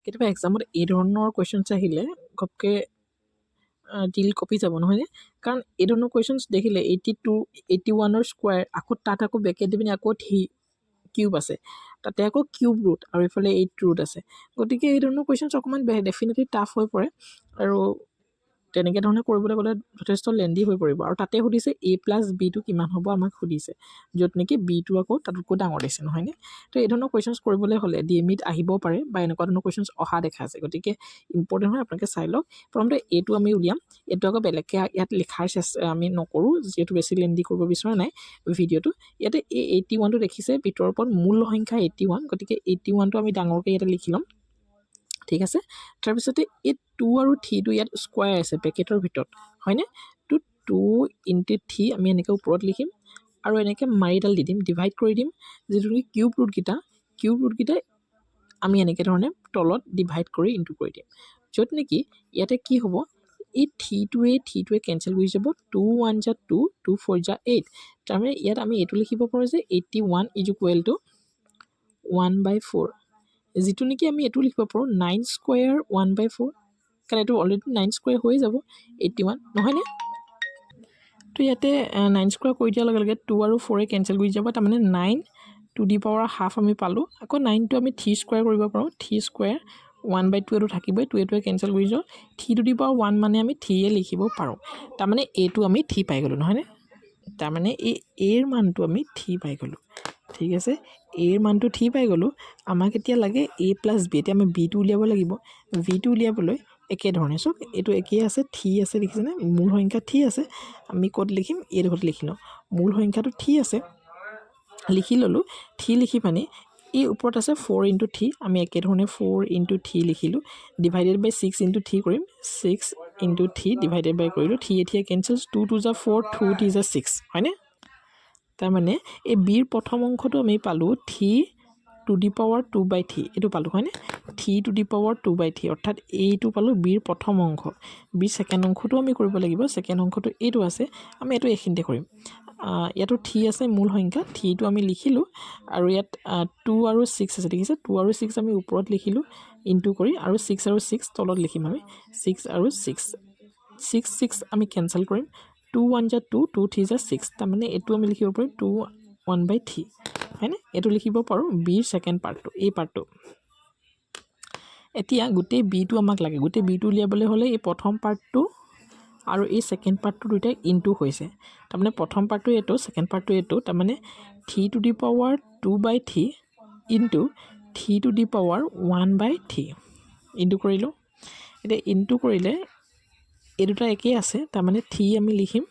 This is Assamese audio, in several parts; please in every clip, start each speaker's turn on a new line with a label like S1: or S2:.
S1: কেতিয়াবা এক্সামত এই ধৰণৰ কুৱেশ্যনছ আহিলে ঘপকৈ দিল কপি যাব নহয়নে কাৰণ এই ধৰণৰ কুৱেশ্যনছ দেখিলে 82 81ৰ স্কোৱাৰ আকৌ তাত আকৌ বেকেট দি পিনি আকৌ কিউব আছে তাতে আকৌ কিউব ৰুট আৰু এইফালে 8 ৰুট আছে গতিকে এই ধৰণৰ কুৱেশ্যনছ অকণমান ডেফিনেটলি টাফ হৈ পৰে আৰু তেনেকৈ ধৰণে কৰিবলৈ গ'লে যথেষ্ট লেণ্ডি হৈ পৰিব আৰু তাতে সুধিছে a+b টো কিমান হ'ব আমাক সুধিছে য'ত নেকি b টো আকৌ তাতকৈ ডাঙৰ দিছে নহয়নে তো এই ধৰণৰ কুৱেশ্যনছ কৰিবলৈ হ'লে DMEত আহিবও পাৰে বা এনেকুৱা ধৰণৰ কুৱেশ্যনছ অহা দেখা আছে গতিকে ইম্পৰ্টেণ্ট হয় আপোনালোকে চাই লওক প্ৰথমতে এইটো আমি উলিয়াম এইটো আকৌ বেলেগকৈ ইয়াত লিখাৰ আমি নকৰোঁ যিহেতু বেছি লেণ্ডি কৰিব বিচৰা নাই ভিডিঅ'টো ইয়াতে এই 81টো দেখিছে ভিতৰৰ ওপৰত মূল সংখ্যা 81 গতিকে 81টো আমি ডাঙৰকৈ ইয়াতে লিখি ল'ম ঠিক আছে তাৰপিছতে এই 2 আৰু 3টো ইয়াত স্কোৱাৰ আছে পেকেটৰ ভিতৰত হয়নে তো 2 × 3 আমি এনেকৈ ওপৰত লিখিম আৰু এনেকৈ মাৰিডাল দি দিম ডিভাইড কৰি দিম যিটো নেকি কিউব ৰুটকেইটা আমি এনেকৈ ধৰণে তলত ডিভাইড কৰি ইনটু কৰি দিম য'ত নেকি ইয়াতে কি হ'ব এই 3টোৱে কেঞ্চেল কৰি যাব 2 1 যা 2 2 4 যা 8 তাৰমানে ইয়াত আমি এইটো লিখিব পাৰোঁ যে 81 = 1/4 যিটো নেকি আমি এইটো লিখিব পাৰোঁ 9 স্কোৱাৰ 1/4 কাৰণ এইটো অলৰেডি 9 স্কোৱাৰ হৈ যাব 81 নহয়নে তো ইয়াতে 9 স্কোৱাৰ কৰি দিয়াৰ লগে লগে 2 আৰু 4 কেঞ্চেল কৰি যাব তাৰমানে 9^½ আমি পালোঁ আকৌ 9টো আমি 3 স্কোৱাৰ কৰিব পাৰোঁ 3 স্কোৱাৰ 1/2 এইটো থাকিবই 2 কেঞ্চেল কৰি যাওঁ 3^1 মানে আমি 3 লিখিব পাৰোঁ তাৰমানে এইটো আমি 3 পাই গ'লোঁ নহয়নে তাৰমানে এই এৰ মানটো আমি 3 পাই গ'লোঁ ঠিক আছে এৰ মানটো 3 পাই গ'লোঁ আমাক এতিয়া লাগে a+b এতিয়া আমি b টো উলিয়াব লাগিব v টো উলিয়াবলৈ একেধৰণে চাওক এইটো একেই আছে 3 আছে দেখিছেনে মূল সংখ্যা 3 আছে আমি ক'ত লিখিম এইডোখৰত লিখি লওঁ মূল সংখ্যাটো 3 আছে লিখি ল'লোঁ 3 লিখি পানি এই ওপৰত আছে 4 × 3 আমি একেধৰণে 4 × 3 লিখিলোঁ ডিভাইডেড বাই 6 × 3 কৰিম 6 × 3 ডিভাইডেড বাই কৰিলোঁ 3 এতিয়া কেঞ্চেলছ 2 2 যা 4 2 3 যা 6 হয়নে তাৰমানে এই বিৰ প্ৰথম অংশটো আমি পালোঁ 3^2/3 এইটো পালোঁ হয়নে 3^2/3 অৰ্থাৎ এইটো পালোঁ বিৰ প্ৰথম অংশ বিৰ ছেকেণ্ড অংশটো আমি কৰিব লাগিব ছেকেণ্ড অংশটো এইটো আছে আমি এইটো এইখিনিতে কৰিম ইয়াতো 3 আছে মূল সংখ্যা 3টো আমি লিখিলোঁ আৰু ইয়াত 2 আৰু 6 আছে দেখিছে 2 আৰু 6 আমি ওপৰত লিখিলোঁ ইনটু কৰি আৰু 6 আৰু 6 তলত লিখিম আমি 6 আৰু 6 আমি কেঞ্চেল কৰিম 2 1 যা 2 2 3 যা 6 তাৰমানে এইটো আমি লিখিব পাৰিম 2 1/3 হয়নে এইটো লিখিব পাৰোঁ বিৰ ছেকেণ্ড পাৰ্টটো এই পাৰ্টটো এতিয়া গোটেই বিটো আমাক লাগে গোটেই বিটো উলিয়াবলৈ হ'লে এই প্ৰথম পাৰ্টটো আৰু এই ছেকেণ্ড পাৰ্টটো দুইটা ইনটু হৈছে তাৰমানে প্ৰথম পাৰ্টটো এইটো ছেকেণ্ড পাৰ্টটো এইটো তাৰমানে 3^2/3 ইনটু 3^1/3 ইনটু কৰিলোঁ এতিয়া ইনটু কৰিলে এই দুটা একেই আছে তাৰমানে 3 আমি লিখিম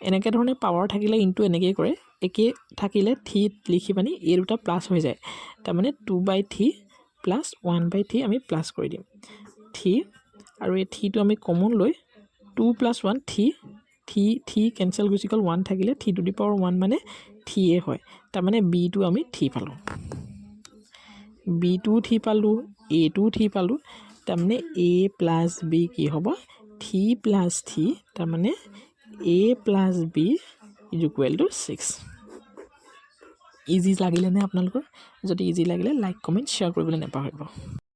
S1: এনেকৈ ধৰণে পাৱাৰ থাকিলে ইনটু এনেকৈ কৰে একে থাকিলে 3 লিখি পানি এই দুটা প্লাছ হৈ যায় তাৰমানে 2/3 প্লাছ 1/3 আমি প্লাছ কৰি দিম 3 আৰু এই 3টো আমি কমন লৈ 2 + 1 3 কেঞ্চেল গুচি গ'ল 1 থাকিলে 3^1 মানে 3 হয় তাৰমানে b টো আমি 3 পালোঁ b টো 3 পালোঁ a টো 3 পালোঁ তাৰমানে a+b কি হ'ব 3 + 3 তাৰমানে a+b = 6 ইজি লাগিলেনে আপোনালোকৰ যদি ইজি লাগিলে লাইক কমেণ্ট শ্বেয়াৰ কৰিবলৈ নাপাহৰিব